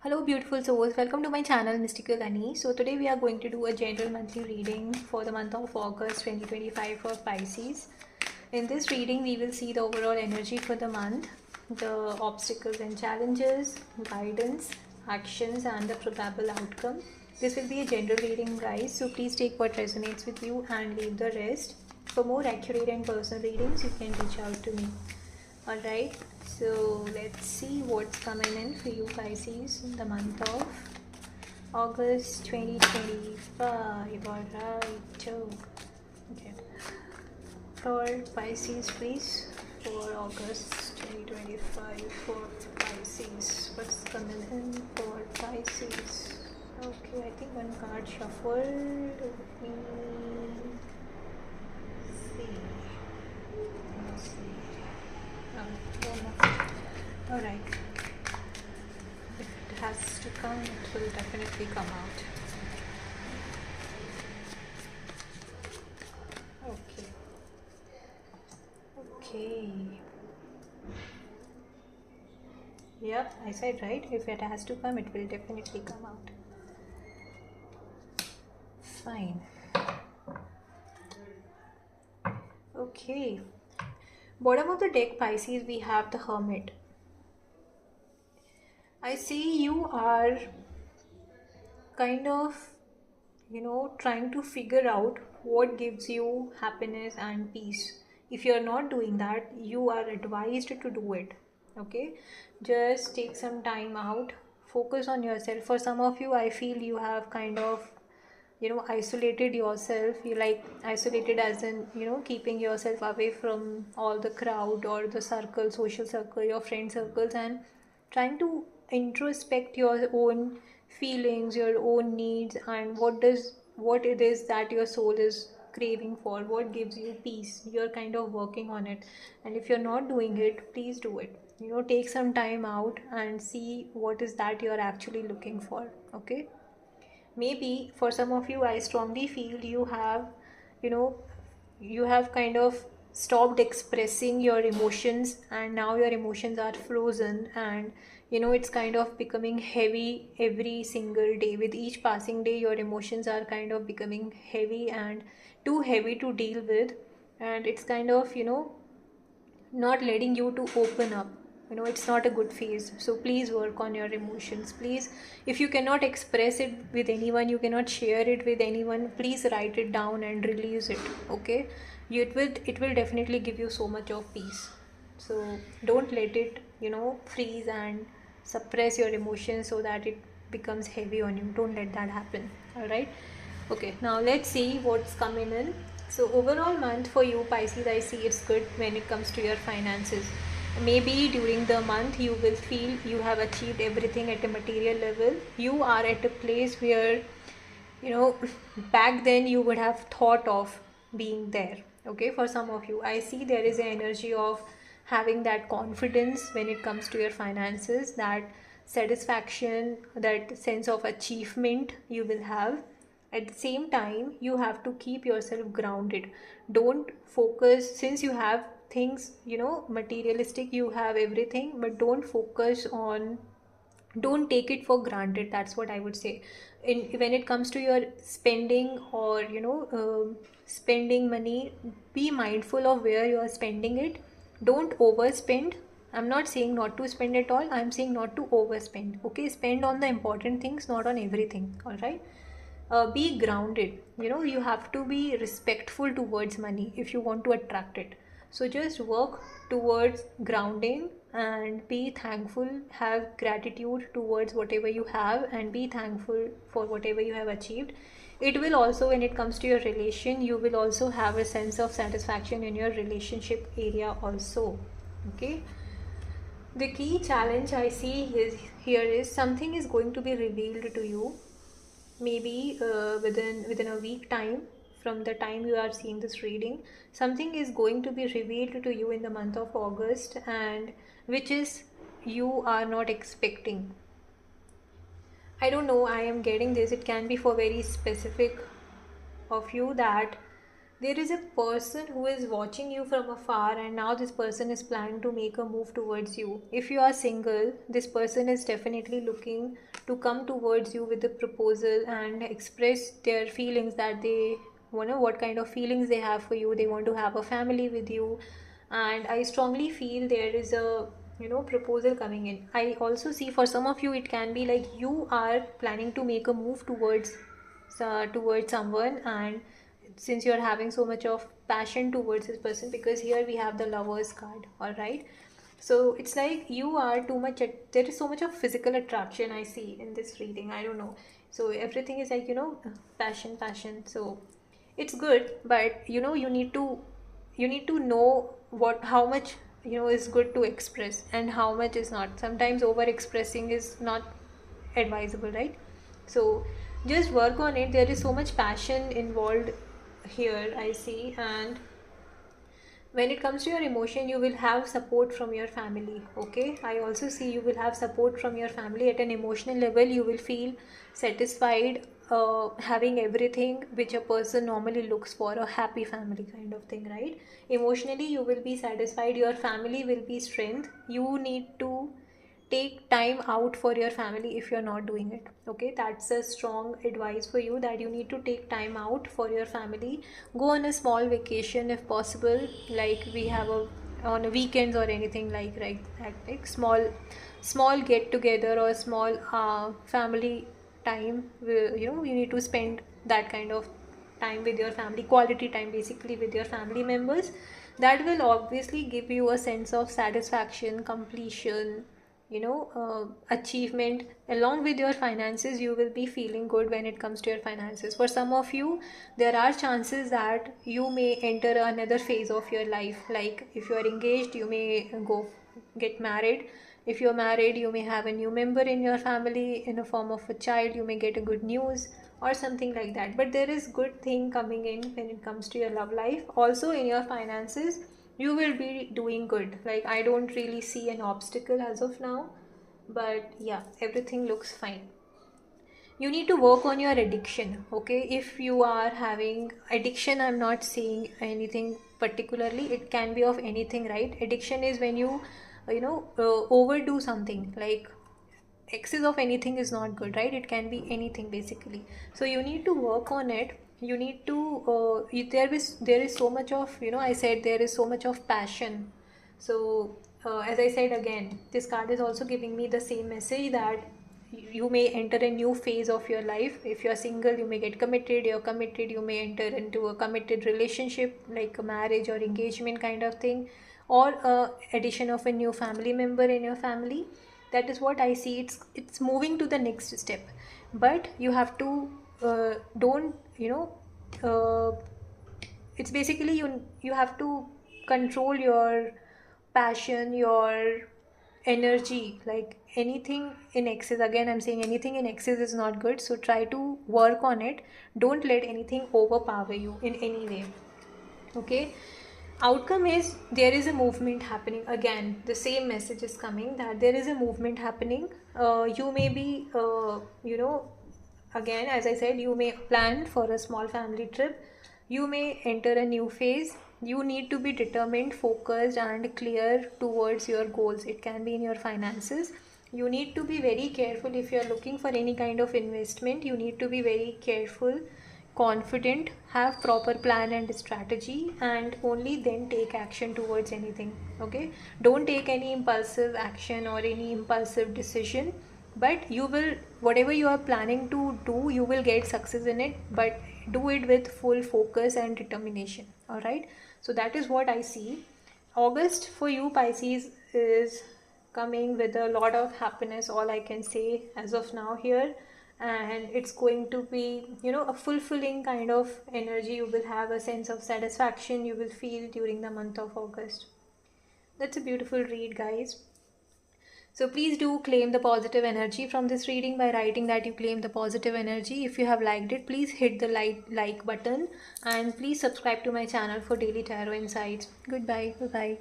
Hello beautiful souls, welcome to my channel Mystical Ani. So today we are going to do a general monthly reading for the month of August 2025 for Pisces. In this reading we will see the overall energy for the month, the obstacles and challenges, guidance, actions and the probable outcome. This will be a general reading guys, so please take what resonates with you and leave the rest. For more accurate and personal readings you can reach out to me. Alright, so let's see what's coming in for you Pisces in the month of August 2025. Alright, okay. For Pisces, please, for August 2025 for Pisces. What's coming in for Pisces? Okay, I think one card shuffled. Let me see. Let's see. Alright, if it has to come, it will definitely come out. Okay. Yep, I said right, if it has to come, it will definitely come out. Fine. Okay. Bottom of the deck, Pisces, we have the Hermit. I see you are kind of, trying to figure out what gives you happiness and peace. If you're not doing that, you are advised to do it. Okay, just take some time out, focus on yourself. For some of you, I feel you have kind of isolated yourself. You like isolated as in keeping yourself away from all the crowd or the circle, social circle, your friend circles, and trying to introspect your own feelings, your own needs, and what it is that your soul is craving for, what gives you peace. You're kind of working on it, and if you're not doing it, please do it. Take some time out and see what is that you're actually looking for. Okay, maybe for some of you, I strongly feel you have you know you have kind of stopped expressing your emotions, and now your emotions are frozen, and it's kind of becoming heavy every single day. With each passing day, your emotions are kind of becoming heavy and too heavy to deal with, and it's kind of not letting you to open up. It's not a good phase, so please work on your emotions. Please, if you cannot express it with anyone, you cannot share it with anyone, please write it down and release it. Okay, it will definitely give you so much of peace. So don't let it freeze and suppress your emotions so that it becomes heavy on you. Don't let that happen. All right. Okay, now let's see what's coming in. So overall month for you Pisces, I see it's good when it comes to your finances. Maybe during the month you will feel you have achieved everything at a material level. You are at a place where back then you would have thought of being there. Okay, for some of you, I see there is an energy of having that confidence when it comes to your finances, that satisfaction, that sense of achievement you will have. At the same time, you have to keep yourself grounded. Don't focus, since you have things, materialistic, you have everything, but don't take it for granted. That's what I would say. When it comes to your spending, or spending money, be mindful of where you are spending it. Don't overspend. I'm not saying not to spend at all, I'm saying not to overspend. Okay, spend on the important things, not on everything. All right. Be grounded. You have to be respectful towards money if you want to attract it. So just work towards grounding and be thankful. Have gratitude towards whatever you have, and be thankful for whatever you have achieved. It will also, when it comes to your relation, you will also have a sense of satisfaction in your relationship area also. Okay. The key challenge I see here is something is going to be revealed to you, maybe within a week time from the time you are seeing this reading. Something is going to be revealed to you in the month of August, and which is you are not expecting. I don't know, I am getting this, it can be for very specific of you, that there is a person who is watching you from afar, and now this person is planning to make a move towards you. If you are single, this person is definitely looking to come towards you with a proposal and express their feelings, that they know what kind of feelings they have for you. They want to have a family with you, and I strongly feel there is a proposal coming in. I also see for some of you it can be like you are planning to make a move towards someone, and since you're having so much of passion towards this person, because here we have the lovers card, all right. So it's like you are too much there is so much of physical attraction I see in this reading. I don't know, so everything is like passion. So it's good, but you need to know what how much is good to express and how much is not. Sometimes over expressing is not advisable, right? So just work on it. There is so much passion involved here, I see. And when it comes to your emotion, you will have support from your family. Okay, I also see you will have support from your family at an emotional level. You will feel satisfied, having everything which a person normally looks for, a happy family kind of thing, right? Emotionally you will be satisfied, your family will be strength. You need to take time out for your family if you're not doing it. Okay, that's a strong advice for you, that you need to take time out for your family. Go on a small vacation if possible, like we have a on a weekends or anything like small get together or small family time. You need to spend that kind of time with your family, quality time basically with your family members. That will obviously give you a sense of satisfaction, completion, achievement. Along with your finances, you will be feeling good when it comes to your finances. For some of you, there are chances that you may enter another phase of your life. Like if you are engaged, you may go get married. If you're married, you may have a new member in your family in a form of a child. You may get a good news or something like that. But there is good thing coming in when it comes to your love life. Also in your finances, you will be doing good. Like I don't really see an obstacle as of now, but yeah, everything looks fine. You need to work on your addiction. Okay, if you are having addiction, I'm not saying anything particularly, it can be of anything, right? Addiction is when you overdo something. Like excess of anything is not good, right? It can be anything basically. So you need to work on it. You need to there is so much of I said there is so much of passion. So as I said again, this card is also giving me the same message, that you may enter a new phase of your life. If you're single, you may get committed. You're committed, you may enter into a committed relationship, like a marriage or engagement kind of thing, or addition of a new family member in your family. That is what I see. It's moving to the next step, but you have to don't uh, it's basically you have to control your passion, your energy. Like anything in excess, again I'm saying anything in excess is not good, so try to work on it. Don't let anything overpower you in any way. Okay, outcome is there is a movement happening. Again the same message is coming, that there is a movement happening. You may be again as I said, you may plan for a small family trip. You may enter a new phase. You need to be determined, focused and clear towards your goals. It can be in your finances. You need to be very careful. If you are looking for any kind of investment, you need to be very careful, confident, have proper plan and strategy, and only then take action towards anything. Okay, don't take any impulsive action or any impulsive decision, but you will, whatever you are planning to do, you will get success in it, but do it with full focus and determination. All right, so that is what I see. August for you Pisces is coming with a lot of happiness, all I can say as of now here. And it's going to be a fulfilling kind of energy. You will have a sense of satisfaction you will feel during the month of August. That's a beautiful read, guys. So please do claim the positive energy from this reading by writing that you claim the positive energy. If you have liked it, please hit the like button, and please subscribe to my channel for daily tarot insights. Goodbye. Bye bye.